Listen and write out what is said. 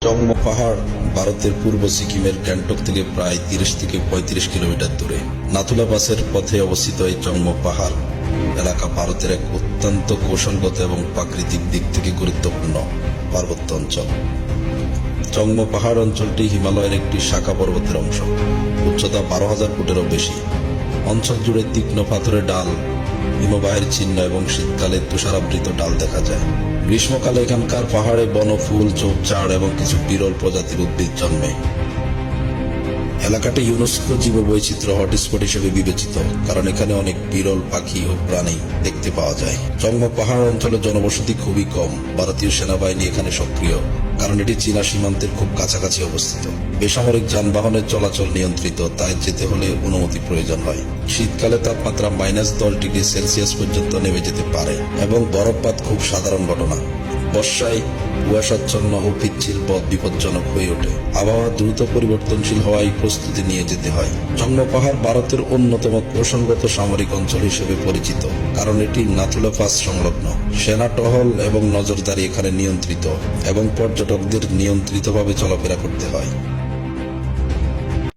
চংমো পাহাড় ভারতের পূর্ব সিকিমের গ্যাংটক থেকে প্রায় 30 থেকে 35 কিলোমিটার দূরে নাথুলা পাসের পথে অবস্থিত এই চংমো পাহাড় এলাকা ভারতের এক অত্যন্ত কৌশলগত এবং প্রাকৃতিক দিক থেকে গুরুত্বপূর্ণ পার্বত্য অঞ্চল। চংমো পাহাড় অঞ্চলটি হিমালয়ের একটি শাখা পর্বতের অংশ, উচ্চতা 12,000 ফুটেরও বেশি। অঞ্চল জুড়ে তীক্ষ্ণ পাথরের ডাল, হিমবাহের চিহ্ন এবং শীতকালে তুষারাবৃত ডাল দেখা যায়। গ্রীষ্মকালে এখানকার পাহাড়ে বন, ফুল, ঝোপঝাড় এবং কিছু বিরল প্রজাতির উদ্ভিদ জন্মে। এলাকাটি ইউনেস্কো জীববৈচিত্র্য হটস্পট হিসেবে বিবেচিত, কারণ এখানে অনেক বিরল পাখি ও প্রাণী দেখতে পাওয়া যায়। চংমো পাহাড় অঞ্চলে জনবসতি খুবই কম। ভারতীয় সেনাবাহিনী এখানে সক্রিয়, কারণ এটি চীনা সীমান্তের খুব কাছাকাছি অবস্থিত। বেসামরিক যানবাহনের চলাচল নিয়ন্ত্রিত, তাই যেতে হলে অনুমতি প্রয়োজন হয়। শীতকালে তাপমাত্রা -10 ডিগ্রি সেলসিয়াস পর্যন্ত নেমে যেতে পারে এবং বরফপাত খুব সাধারণ ঘটনা। বর্ষায় কুয়াশাচ্ছন্ন ও পিচ্ছিল পথ বিপজ্জনক হয়ে ওঠে। আবহাওয়া দ্রুত পরিবর্তনশীল হওয়ায় প্রস্তুতি নিয়ে যেতে হয়। চংমো পাহাড় ভারতের অন্যতম কৌশলগত সামরিক অঞ্চল হিসেবে পরিচিত, কারণ এটি নাথুলা পাস সংলগ্ন। সেনা টহল এবং নজরদারি এখানে নিয়ন্ত্রিত এবং পর্যটকদের নিয়ন্ত্রিতভাবে চলাফেরা করতে হয়।